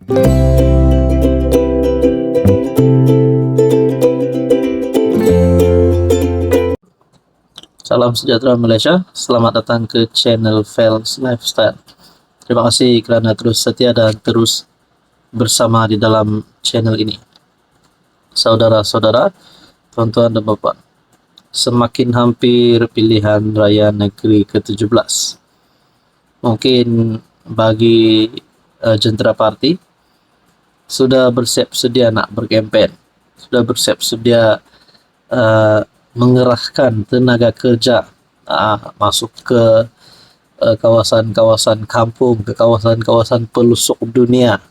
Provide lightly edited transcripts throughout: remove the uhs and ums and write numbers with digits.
Salam sejahtera Malaysia, selamat datang ke channel Fels Lifestyle. Terima kasih kerana terus setia dan terus bersama di dalam channel ini. Saudara-saudara, tuan-tuan dan bapak, semakin hampir pilihan raya negeri ke-17. Mungkin bagi jentera parti sudah bersiap sedia nak berkempen, sudah bersiap sedia mengerahkan tenaga kerja masuk ke kawasan-kawasan kampung, ke kawasan-kawasan pelosok dunia.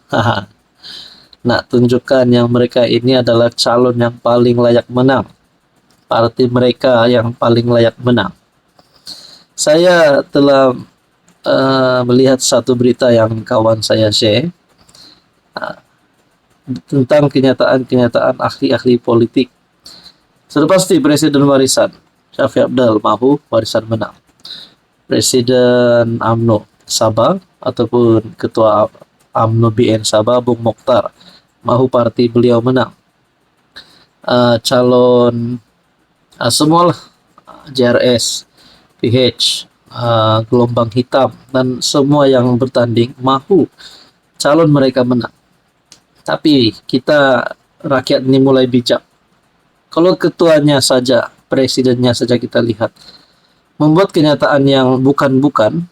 Nak tunjukkan yang mereka ini adalah calon yang paling layak menang, parti mereka yang paling layak menang. Saya telah melihat satu berita yang kawan saya share tentang kenyataan-kenyataan ahli-ahli politik. Sudah pasti Presiden warisan Shafie Apdal mahu warisan menang. Presiden UMNO Sabah ataupun Ketua UMNO BN Sabah Bung Mokhtar mahu parti beliau menang. Calon semualah JRS, PH, gelombang hitam dan semua yang bertanding mahu calon mereka menang. Tapi kita rakyat ini mulai bijak. Kalau ketuanya saja, presidennya saja kita lihat membuat kenyataan yang bukan-bukan,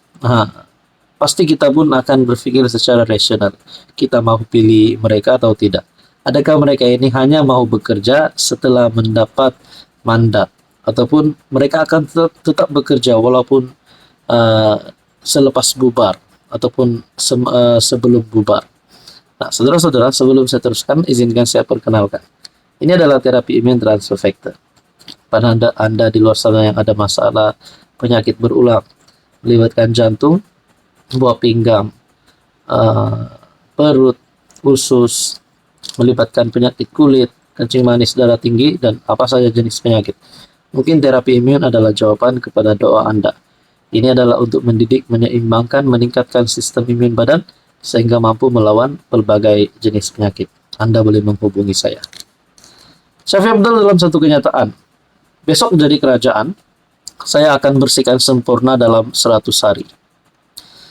pasti kita pun akan berpikir secara rasional. Kita mau pilih mereka atau tidak? Adakah mereka ini hanya mau bekerja setelah mendapat mandat, ataupun mereka akan tetap bekerja walaupun selepas bubar ataupun sebelum bubar? Nah, saudara-saudara, sebelum saya teruskan, izinkan saya perkenalkan. Ini adalah terapi imun transfer factor. Pada anda di luar sana yang ada masalah penyakit berulang, melibatkan jantung, buah pinggang, perut, usus, melibatkan penyakit kulit, kencing manis, darah tinggi, dan apa saja jenis penyakit. Mungkin terapi imun adalah jawaban kepada doa Anda. Ini adalah untuk mendidik, menyeimbangkan, meningkatkan sistem imun badan, sehingga mampu melawan berbagai jenis penyakit. Anda boleh menghubungi saya. Shafie Apdal dalam satu kenyataan, besok jadi kerajaan, saya akan bersihkan sempurna dalam 100 hari.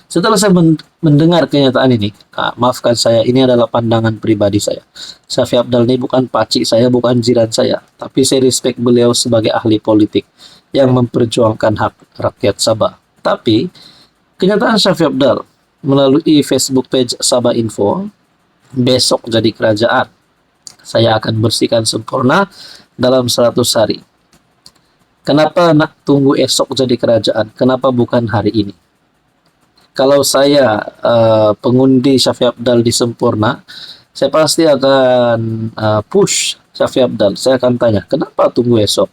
Setelah saya mendengar kenyataan ini, maafkan saya, ini adalah pandangan pribadi saya. Shafie Apdal ini bukan pakcik saya, bukan jiran saya, tapi saya respect beliau sebagai ahli politik yang memperjuangkan hak rakyat Sabah. Tapi kenyataan Shafie Apdal melalui Facebook page Sabah Info, besok jadi kerajaan, saya akan bersihkan sempurna dalam 100 hari. Kenapa nak tunggu esok jadi kerajaan? Kenapa bukan hari ini? Kalau saya pengundi Shafie Apdal di Sempurna, saya pasti akan push Shafie Apdal. Saya akan tanya, kenapa tunggu esok?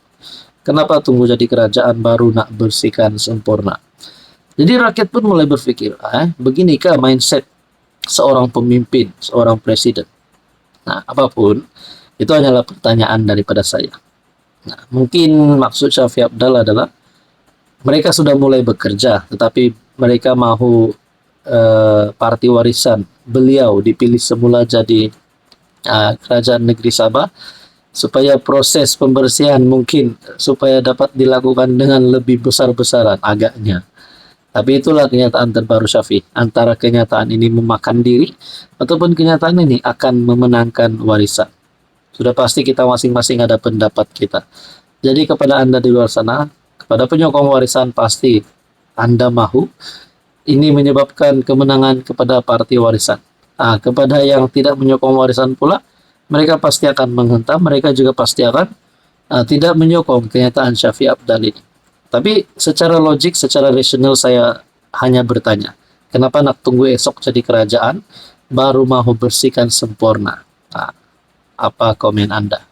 Kenapa tunggu jadi kerajaan baru nak bersihkan sempurna? Jadi rakyat pun mulai berpikir, beginikah mindset seorang pemimpin, seorang presiden? Nah, apapun, itu hanyalah pertanyaan daripada saya. Nah, mungkin maksud Shafie Apdal adalah mereka sudah mulai bekerja, tetapi mereka mahu parti warisan beliau dipilih semula jadi kerajaan negeri Sabah, supaya proses pembersihan mungkin supaya dapat dilakukan dengan lebih besar-besaran agaknya. Tapi itulah kenyataan terbaru Shafie. Antara kenyataan ini memakan diri ataupun kenyataan ini akan memenangkan warisan. Sudah pasti kita masing-masing ada pendapat kita. Jadi kepada Anda di luar sana, kepada penyokong warisan, pasti Anda mahu ini menyebabkan kemenangan kepada parti warisan. Kepada yang tidak menyokong warisan pula, mereka pasti akan menghentam, mereka juga pasti akan tidak menyokong kenyataan Shafie Apdal ini. Tapi secara logik, secara rasional saya hanya bertanya, kenapa nak tunggu esok jadi kerajaan, baru mahu bersihkan sempurna? Apa komen Anda?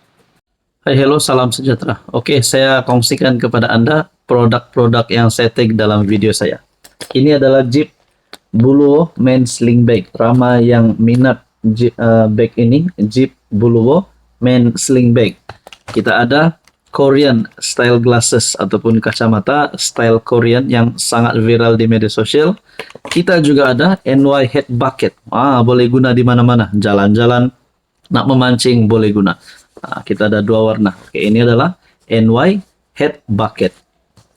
Hai, hello, salam sejahtera. Oke, saya kongsikan kepada Anda produk-produk yang saya tag dalam video saya. Ini adalah Jeep Buluwo Men Sling Bag. Ramai yang minat bag ini, Jeep Buluwo Men Sling Bag. Kita ada Korean style glasses ataupun kacamata style Korean yang sangat viral di media sosial. Kita juga ada NY Head Bucket. Boleh guna di mana-mana. Jalan-jalan, nak memancing boleh guna. Kita ada dua warna. Oke, ini adalah NY Head Bucket.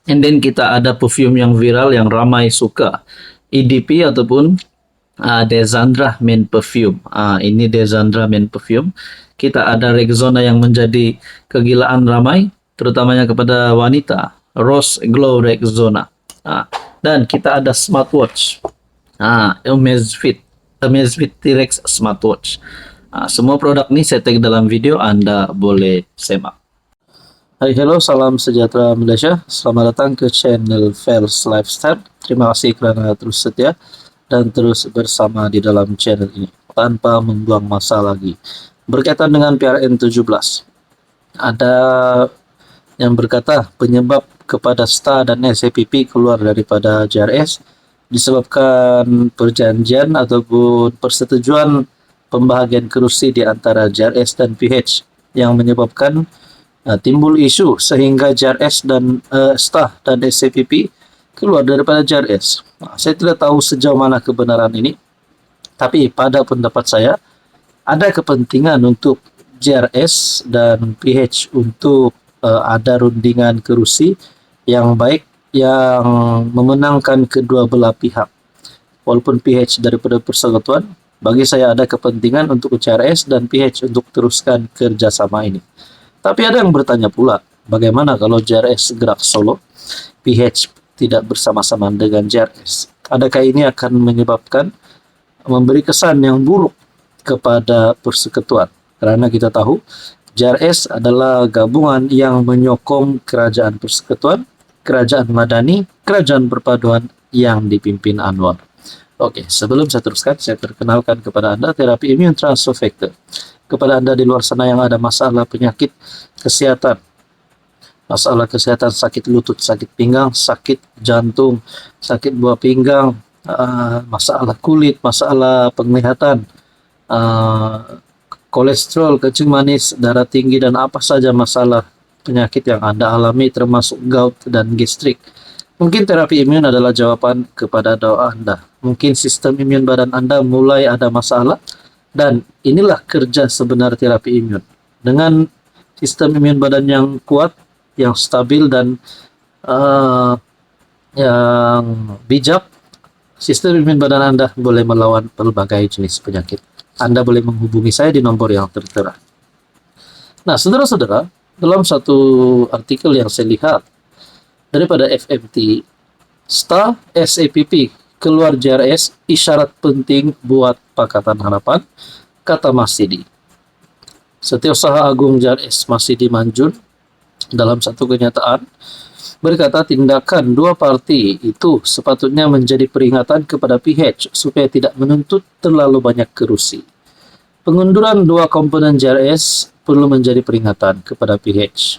And then kita ada perfume yang viral yang ramai suka. EDP ataupun Desandra Men Perfume. Ini Desandra Men Perfume. Kita ada Rexona yang menjadi kegilaan ramai, terutamanya kepada wanita. Rose Glow Rexona. Dan kita ada smartwatch. Amazfit T-Rex smartwatch. Semua produk ini saya tag dalam video, Anda boleh semak. Hai, hello, salam sejahtera Malaysia. Selamat datang ke channel Fels Lifestyle. Terima kasih kerana terus setia dan terus bersama di dalam channel ini tanpa membuang masa lagi. Berkaitan dengan PRN17, ada yang berkata penyebab kepada STA dan SAPP keluar daripada JRS disebabkan perjanjian ataupun persetujuan pembahagian kerusi di antara JRS dan PH yang menyebabkan timbul isu sehingga JRS dan STA dan SAPP keluar daripada JRS. Saya tidak tahu sejauh mana kebenaran ini, tapi pada pendapat saya ada kepentingan untuk JRS dan PH untuk ada rundingan kerusi yang baik yang memenangkan kedua belah pihak. Walaupun PH daripada persekutuan, bagi saya ada kepentingan untuk JRS dan PH untuk teruskan kerjasama ini. Tapi ada yang bertanya pula, bagaimana kalau JRS gerak solo, PH tidak bersama-sama dengan JRS? Adakah ini akan menyebabkan memberi kesan yang buruk kepada persekutuan? Karena kita tahu JRS adalah gabungan yang menyokong kerajaan persekutuan, kerajaan madani, kerajaan perpaduan yang dipimpin Anwar. Oke, sebelum saya teruskan, saya perkenalkan kepada Anda terapi immune transfer factor. Kepada Anda di luar sana yang ada masalah penyakit kesehatan, masalah kesehatan sakit lutut, sakit pinggang, sakit jantung, sakit buah pinggang, masalah kulit, masalah penglihatan, kolesterol, kencing manis, darah tinggi, dan apa saja masalah penyakit yang Anda alami termasuk gout dan gastrik. Mungkin terapi imun adalah jawaban kepada doa Anda. Mungkin sistem imun badan Anda mulai ada masalah, dan inilah kerja sebenar terapi imun. Dengan sistem imun badan yang kuat, yang stabil, dan yang bijak, sistem imun badan Anda boleh melawan berbagai jenis penyakit. Anda boleh menghubungi saya di nomor yang tertera. Nah, saudara-saudara, dalam satu artikel yang saya lihat daripada FMT, STA SAPP keluar JRS isyarat penting buat Pakatan Harapan, kata Masidi. Setiausaha Agung JRS Masidi Manjun dalam satu kenyataan berkata tindakan dua parti itu sepatutnya menjadi peringatan kepada PH supaya tidak menuntut terlalu banyak kerusi. Pengunduran dua komponen JRS perlu menjadi peringatan kepada PH.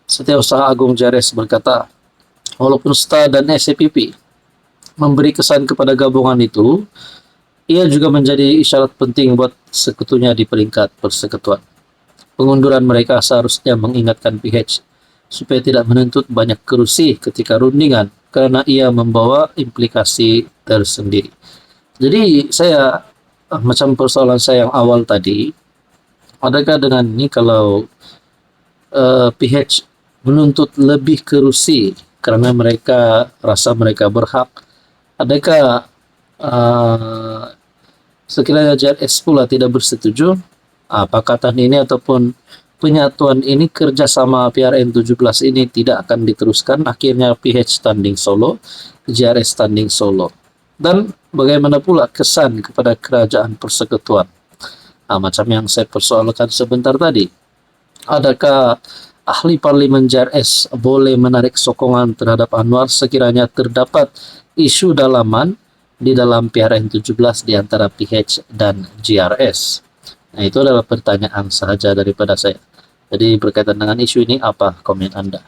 Setiausaha Agung JRS berkata, walaupun STA dan SAPP memberi kesan kepada gabungan itu, ia juga menjadi isyarat penting buat sekutunya di peringkat persekutuan. Pengunduran mereka seharusnya mengingatkan PH supaya tidak menuntut banyak kerusi ketika rundingan karena ia membawa implikasi tersendiri. Jadi saya macam persoalan saya yang awal tadi, adakah dengan ini kalau PH menuntut lebih kerusi karena mereka rasa mereka berhak, adakah sekiranya JRS pula tidak bersetuju, pakatan ini ataupun penyatuan ini, kerjasama PRN17 ini tidak akan diteruskan, akhirnya PH standing solo, JRS standing solo. Dan bagaimana pula kesan kepada kerajaan persekutuan? Macam yang saya persoalkan sebentar tadi, adakah ahli parlimen JRS boleh menarik sokongan terhadap Anwar sekiranya terdapat isu dalaman di dalam PRN17 di antara PH dan JRS? Nah, itu adalah pertanyaan sahaja daripada saya. Jadi berkaitan dengan isu ini, apa komen Anda?